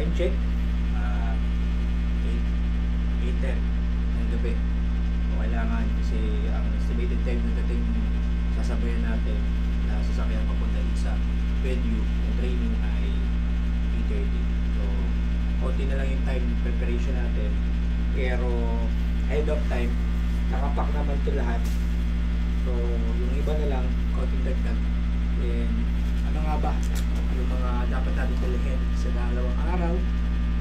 time check, 8:10 ng gabi. So kailangan kasi ang estimated time na dating sasabayan natin na sasakyan papunta sa venue ng training ay 8:30. So konti na lang yung time preparation natin, pero ahead of time nakapack naman ito lahat. So yung iba na lang konting dagdag. Then ano nga ba yung mga dapat natin dalhin sa dalawang araw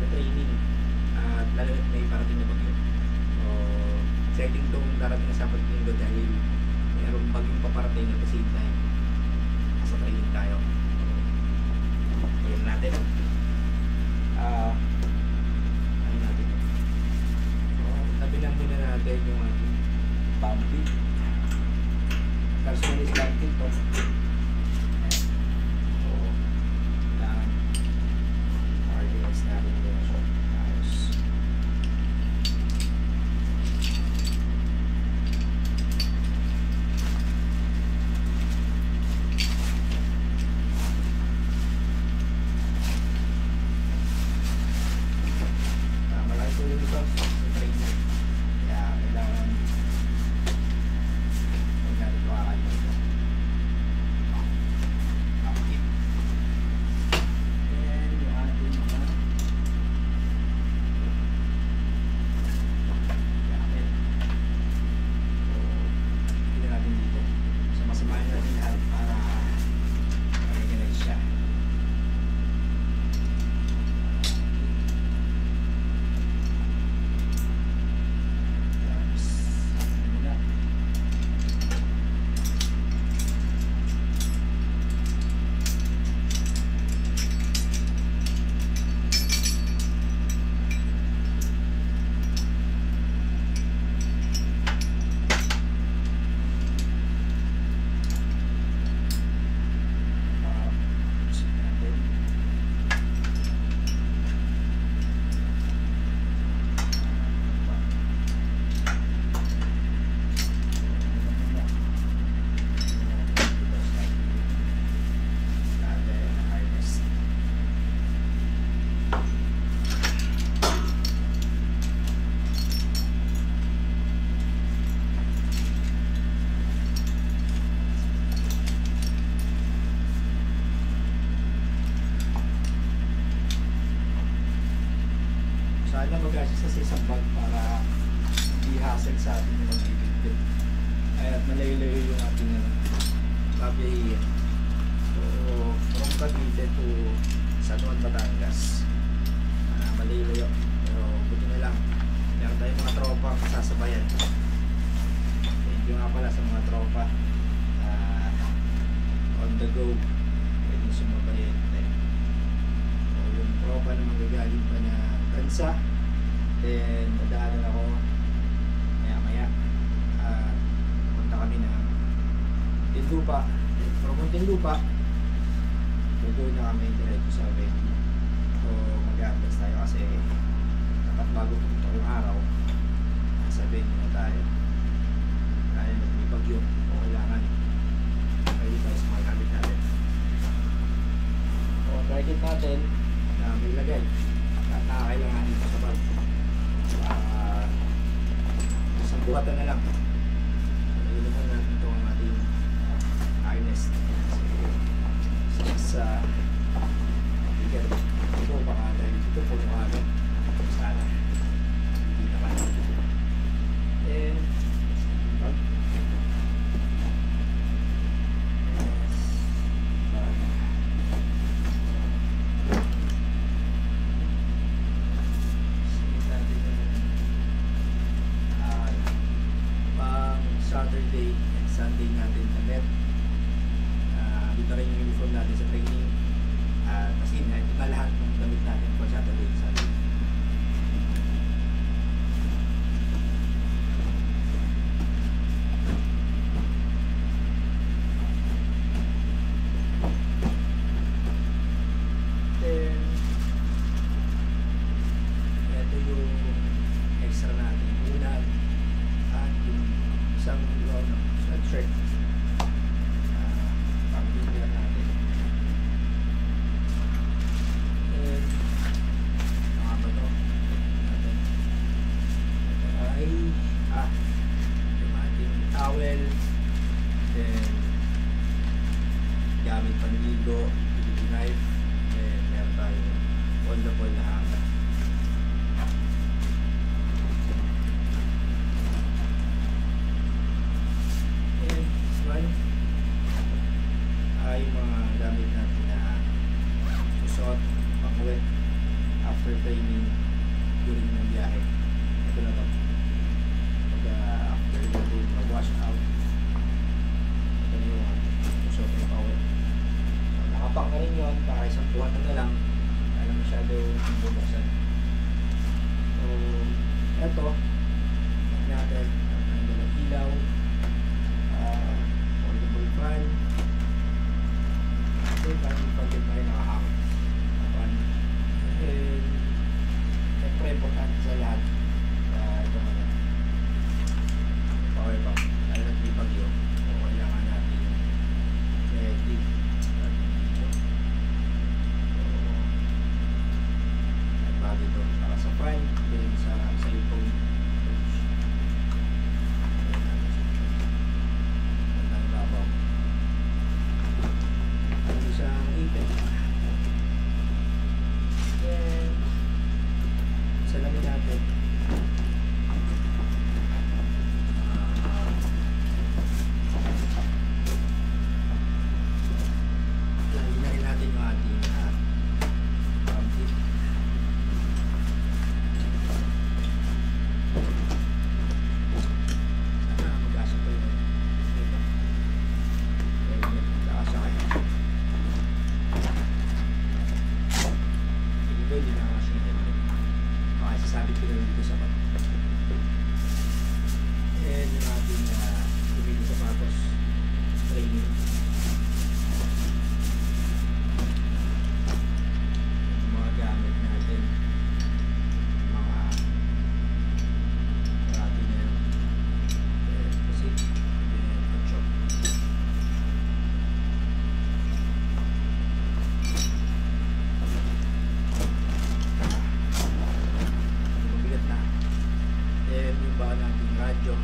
na training at lalagat may parating na bagyo. So setting tong darating na Sabado Linggo dahil mayroong bagyong paparating at the same time sa training tayo. So yun natin. Ayun natin. So tabi lang muna natin yung ating pumping. Personal is pumping to. Sana mag-assist sa isang bag para hindi hassle sa atin yung magbibigil. At malayo-layo yung ating kabiyahiyan. So, from Cavite to San Juan, Batangas. Malayo-layo. Pero buti na lang. Meron tayong mga tropa masasabayan. Thank you nga pala sa mga tropa. On the go. Pwede sumabayan tayo. So, yung tropa na magagaling pa na bansa. Then, nadaanan ako maya-maya at punta kami ng Tinlupa. From Tinlupa, doon na kami diretso sa venue. So, mag-a-advance tayo kasi dapat bago pumunta yung araw sa venue na tayo. Kaya may bagyo o kailangan pwede tayo sa mga gamit natin. So, target natin na may lagay at nakakailanganin pa sa bag. Isang buhatan na lang. Ayun naman natin ito ang ating harness sa bigat. Ito baka dahil ito puno agad. Sana hindi naman. And Saturday and Sunday natin na net. Dito rin yung uniform natin sa training. Kasi ito na lahat after training, during ng biyahe. Ito na to. Pag after yung mag-wash out, ito na yung usok ng power. So, nakapak na rin yun, para isang buwan na lang, alam masyado bubuksan. So, ito, natin, ang dalang ilaw, foldable fan, kasi parang pagkat tayo nakahang. And siyempre importante sa lahat ito nga power bank, lalo na't may bagyo, so kailangan natin ready so at bagay ito para sa fan, then sa cellphone touch, ang babaw ang isang ipin. Then, salamin natin. Lagi na rin natin yung ating pumpkin. Sana mag-asa pa yun. Ito. Nakasakay. Hindi na kasi baka sasabit ko na dito sa bag. And yung ating tumili sapatos training, yung mga gamit natin, mga karate na yun, kasi hotshot. Mabigat na. Then yung baka natin radyo,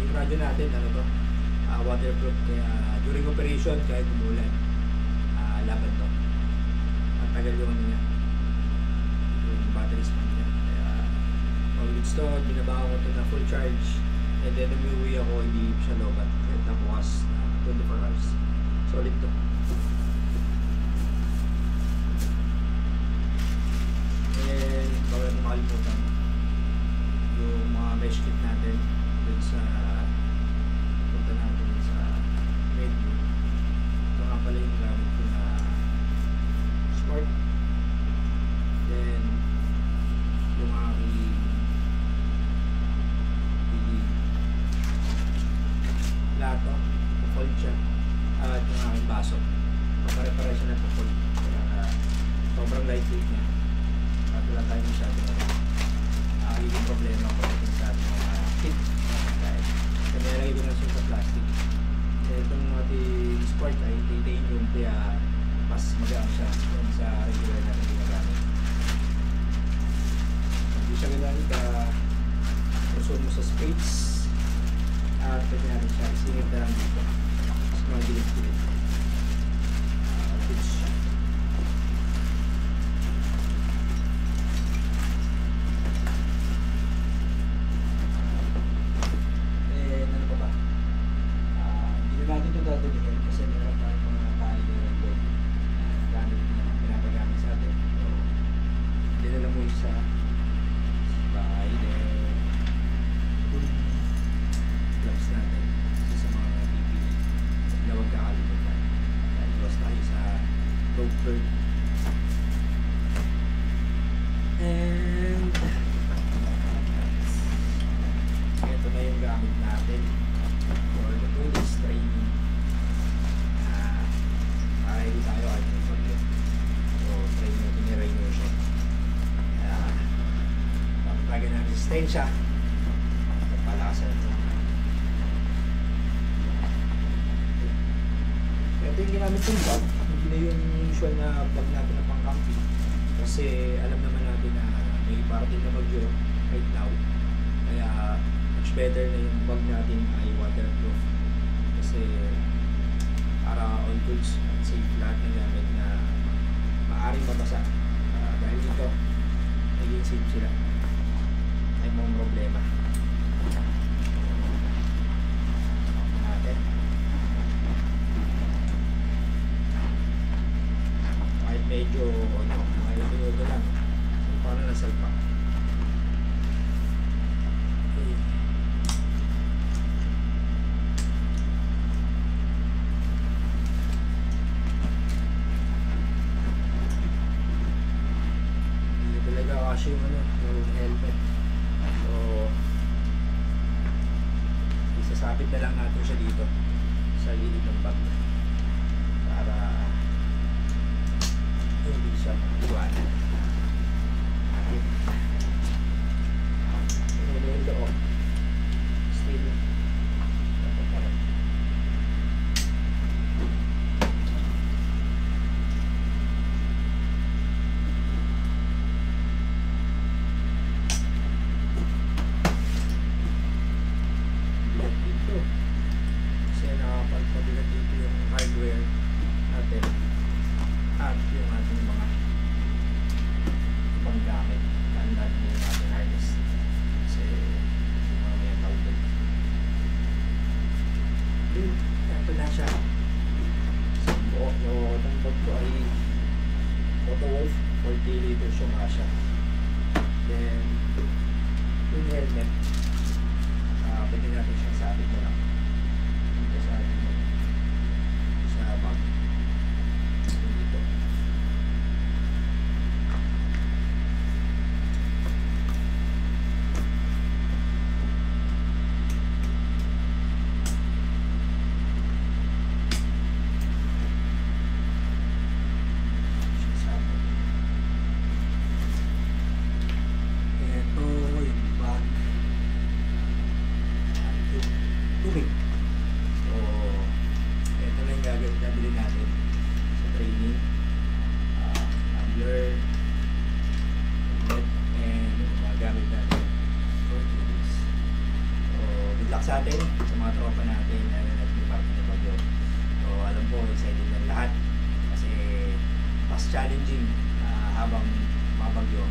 yung radyo natin ano to, waterproof, kaya during operation kahit umulan, laban to. Ang tagal yung ano niya, yung battery span niya, kaya pag-reach to, binabawa ko to na full charge, and then umuwi ako, hindi siya lobat, kaya nabukas 24 hours, solid to. And bawal na makalimutan yung mga mesh kit natin dun sa punta natin sa menu. Ito nga pala yung gamit ko na sport. Then yung aking plato, fold siya, at yung aking baso, pare-pare siya na fold, kaya sobrang lightweight niya at wala tayo masyado na yung problema ko sa ating mga kit, dahil nilagay ko na siya sa plastic. Itong ating sport ay titanium, kaya mas magaan siya sa regular natin ginagamit. Hindi siya ginamit puso mo sa space at pwede natin siya isingit na lang dito, mas mga gilid-gilid pitch. Ano pa ba? Hindi na natin ito dadalihin kasi meron tayong mga tali na nag-work gamit na pinapagamit sa atin. So, dinala mo isa bahay gloves natin sa mga PPE na huwag kakalimutan. Iwas tayo sa road bird. And ito na yung gamit natin for the police training. Para hindi tayo kahit may bagyo. So, training natin yung rain motion. Papagyan ng resistensya. Pagpalakasan ito. Ito yung ginamit yung bag. Hindi na yung usual na bag natin na pang-camping. Kasi alam naman natin na may parating na bagyo right now. Kaya much better na yung bag natin ay waterproof. Kasi para all goods at safe lahat ng gamit na maaaring mabasa. Dahil dito, naging safe sila. Ay mong problema. Natin. Kahit medyo, mga minuto lang, salpak. Okay. Hindi talaga kasi yung yung helmet. So, isasabit na lang natin siya dito sa liit ng bag para hindi siya iwanan. Ano yung loob? Still. Bilat dito. Kasi nakapagpabilat dito yung hardware natin at yung ating mga ibang gamit. Tandaan mo yung ating harness. Kasi yung mga may tawag. Ito na siya. Sa buo ng bag ko ay Autowolf 40 liters yung asya. Then yung helmet, pwede natin siyang sabit na lang dito sa ating sa bag dito. Ito yung bag. Yung tubig. So, ito na yung gagawin nabili natin sa training. Tumbler, helmet, and yung mga gamit natin for tools. So, good luck sa atin, sa mga tropa natin na nag-party ng bagyo. So, alam ko, excited ng lahat kasi mas challenging habang mabagyo.